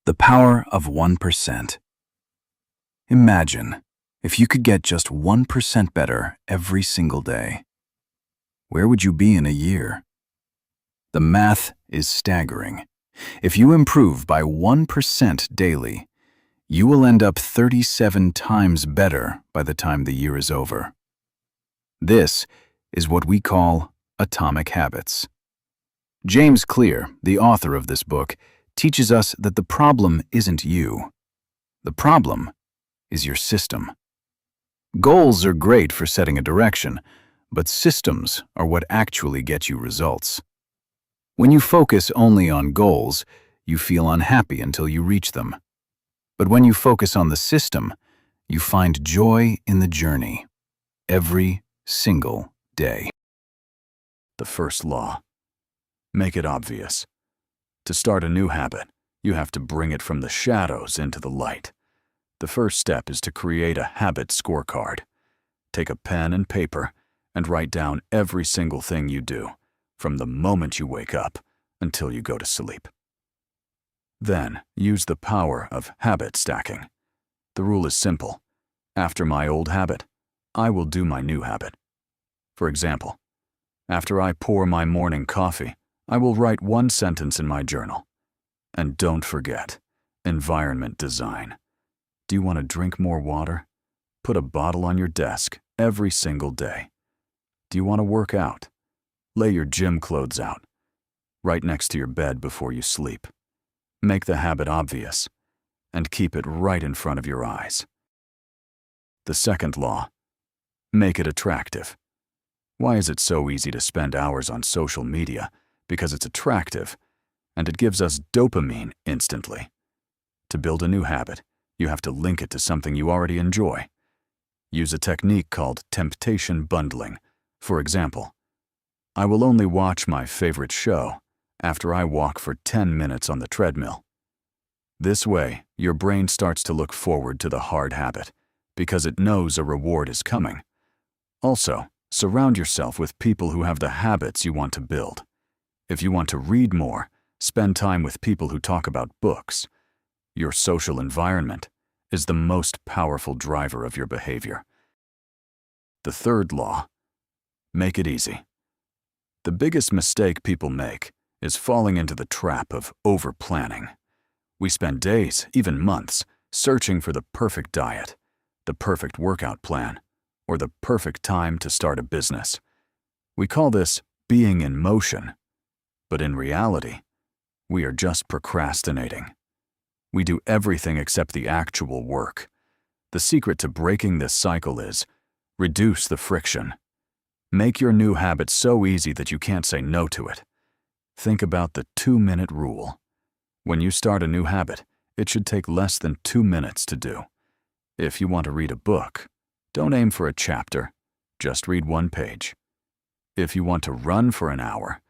The power of 1%. Imagine if you could get just 1% better every single day. Where would you be in a year? The math is staggering. If you improve by 1% daily, you will end up 37 times better by the time the year is over. This is what we call atomic habits. James Clear, the author of this book, teaches us that the problem isn't you. The problem is your system. Goals are great for setting a direction, but systems are what actually get you results. When you focus only on goals, you feel unhappy until you reach them. But when you focus on the system, you find joy in the journey, every single day. The first law. Make it obvious. To start a new habit, you have to bring it from the shadows into the light. The first step is to create a habit scorecard. Take a pen and paper and write down every single thing you do, from the moment you wake up until you go to sleep. Then, use the power of habit stacking. The rule is simple. After my old habit, I will do my new habit. For example, after I pour my morning coffee, I will write one sentence in my journal. And don't forget, environment design. Do you want to drink more water? Put a bottle on your desk every single day. Do you want to work out? Lay your gym clothes out, right next to your bed before you sleep. Make the habit obvious, and keep it right in front of your eyes. The second law. Make it attractive. Why is it so easy to spend hours on social media? Because it's attractive, and it gives us dopamine instantly. To build a new habit, you have to link it to something you already enjoy. Use a technique called temptation bundling. For example, I will only watch my favorite show after I walk for 10 minutes on the treadmill. This way, your brain starts to look forward to the hard habit because it knows a reward is coming. Also, surround yourself with people who have the habits you want to build. If you want to read more, spend time with people who talk about books. Your social environment is the most powerful driver of your behavior. The third law. Make it easy. The biggest mistake people make is falling into the trap of over-planning. We spend days, even months, searching for the perfect diet, the perfect workout plan, or the perfect time to start a business. We call this being in motion. But in reality, we are just procrastinating. We do everything except the actual work. The secret to breaking this cycle is reduce the friction. Make your new habit so easy that you can't say no to it. Think about the 2-minute rule. When you start a new habit, it should take less than 2 minutes to do. If you want to read a book, don't aim for a chapter, just read 1 page. If you want to run for an hour,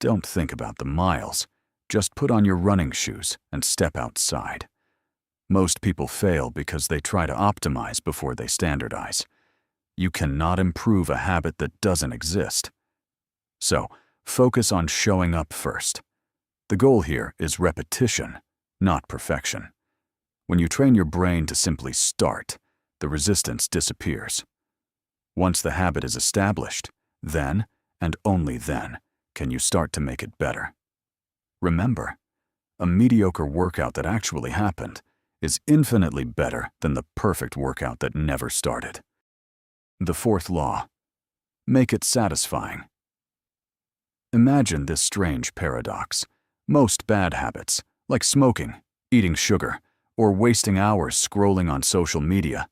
don't think about the miles. Just put on your running shoes and step outside. Most people fail because they try to optimize before they standardize. You cannot improve a habit that doesn't exist. So, focus on showing up first. The goal here is repetition, not perfection. When you train your brain to simply start, the resistance disappears. Once the habit is established, then, and only then, can you start to make it better. Remember, a mediocre workout that actually happened is infinitely better than the perfect workout that never started. The fourth law. Make it satisfying. Imagine this strange paradox. Most bad habits, like smoking, eating sugar, or wasting hours scrolling on social media,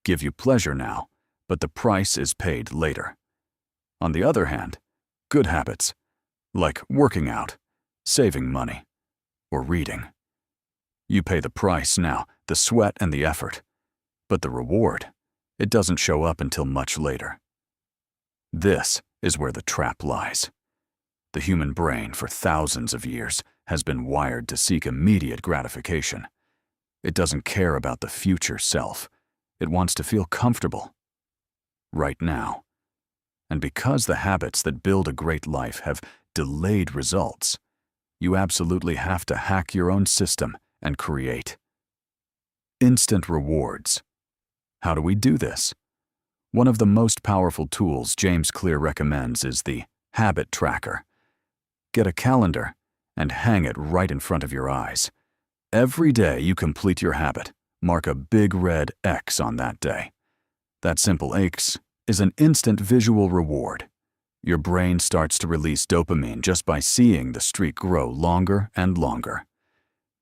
give you pleasure now, but the price is paid later. On the other hand, good habits, like working out, saving money, or reading, you pay the price now, the sweat and the effort, but the reward, it doesn't show up until much later. This is where the trap lies. The human brain, for thousands of years, has been wired to seek immediate gratification. It doesn't care about the future self. It wants to feel comfortable right now. And because the habits that build a great life have delayed results, you absolutely have to hack your own system and create. Instant rewards. How do we do this? One of the most powerful tools James Clear recommends is the habit tracker. Get a calendar and hang it right in front of your eyes. Every day you complete your habit, mark a big red X on that day. That simple X is an instant visual reward. Your brain starts to release dopamine just by seeing the streak grow longer and longer.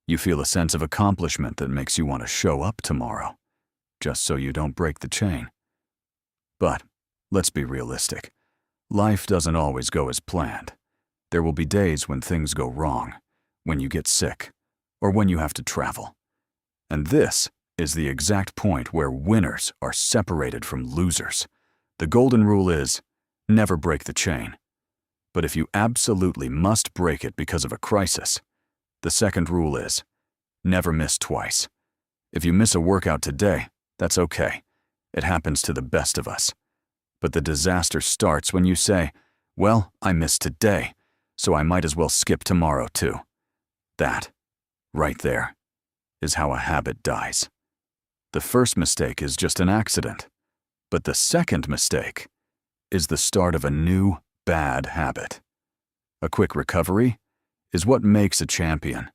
You feel a sense of accomplishment that makes you want to show up tomorrow, just so you don't break the chain. But let's be realistic. Life doesn't always go as planned. There will be days when things go wrong, when you get sick, or when you have to travel. And this is the exact point where winners are separated from losers. The golden rule is, never break the chain. But if you absolutely must break it because of a crisis, the second rule is, never miss twice. If you miss a workout today, that's okay. It happens to the best of us. But the disaster starts when you say, well, I missed today, so I might as well skip tomorrow too. That, right there, is how a habit dies. The first mistake is just an accident, but the second mistake is the start of a new, bad habit. A quick recovery is what makes a champion.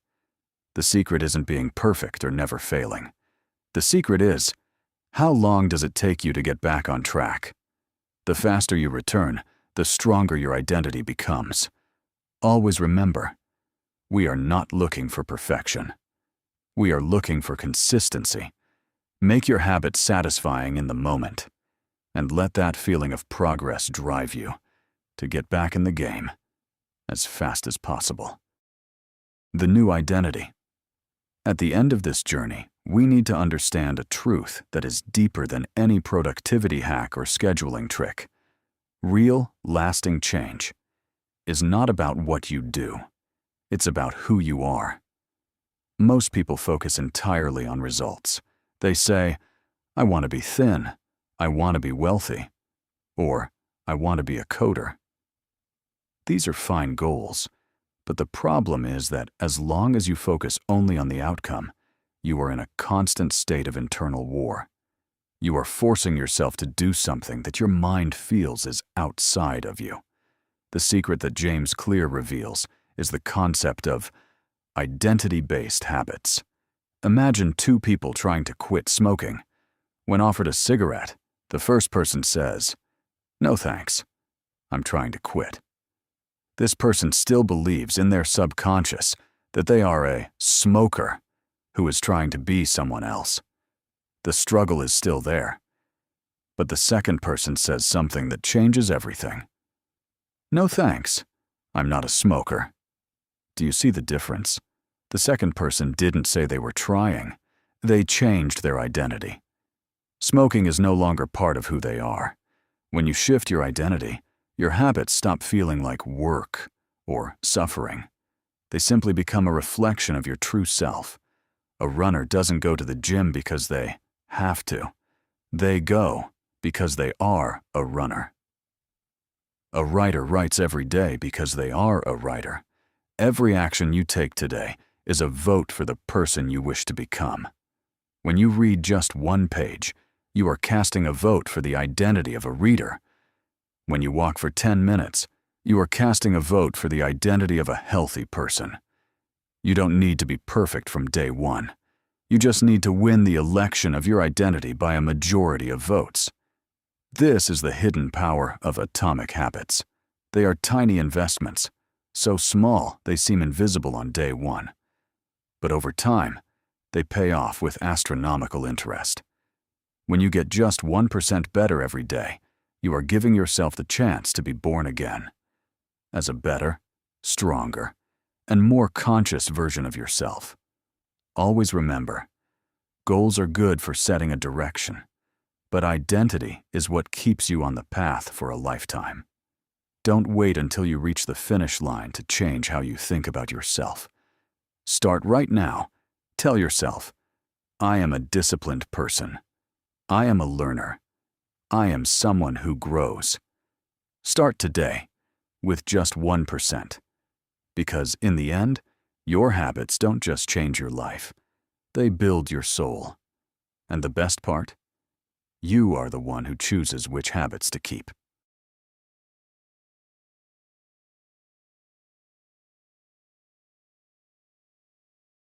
The secret isn't being perfect or never failing. The secret is, how long does it take you to get back on track? The faster you return, the stronger your identity becomes. Always remember, we are not looking for perfection. We are looking for consistency. Make your habit satisfying in the moment, and let that feeling of progress drive you to get back in the game as fast as possible. The new identity. At the end of this journey, we need to understand a truth that is deeper than any productivity hack or scheduling trick. Real, lasting change is not about what you do. It's about who you are. Most people focus entirely on results. They say, I want to be thin, I want to be wealthy, or I want to be a coder. These are fine goals, but the problem is that as long as you focus only on the outcome, you are in a constant state of internal war. You are forcing yourself to do something that your mind feels is outside of you. The secret that James Clear reveals is the concept of identity-based habits. Imagine two people trying to quit smoking. When offered a cigarette, the first person says, "No thanks, I'm trying to quit." This person still believes in their subconscious that they are a smoker who is trying to be someone else. The struggle is still there. But the second person says something that changes everything. "No thanks, I'm not a smoker." Do you see the difference? The second person didn't say they were trying. They changed their identity. Smoking is no longer part of who they are. When you shift your identity, your habits stop feeling like work or suffering. They simply become a reflection of your true self. A runner doesn't go to the gym because they have to. They go because they are a runner. A writer writes every day because they are a writer. Every action you take today is a vote for the person you wish to become. When you read just one page, you are casting a vote for the identity of a reader. When you walk for 10 minutes, you are casting a vote for the identity of a healthy person. You don't need to be perfect from day one. You just need to win the election of your identity by a majority of votes. This is the hidden power of atomic habits. They are tiny investments, so small they seem invisible on day one. But over time, they pay off with astronomical interest. When you get just 1% better every day, you are giving yourself the chance to be born again, as a better, stronger, and more conscious version of yourself. Always remember, goals are good for setting a direction, but identity is what keeps you on the path for a lifetime. Don't wait until you reach the finish line to change how you think about yourself. Start right now. Tell yourself, I am a disciplined person. I am a learner. I am someone who grows. Start today with just 1%, because in the end, Your habits don't just change your life, they build your soul. And the best part? You are the one who chooses which habits to keep.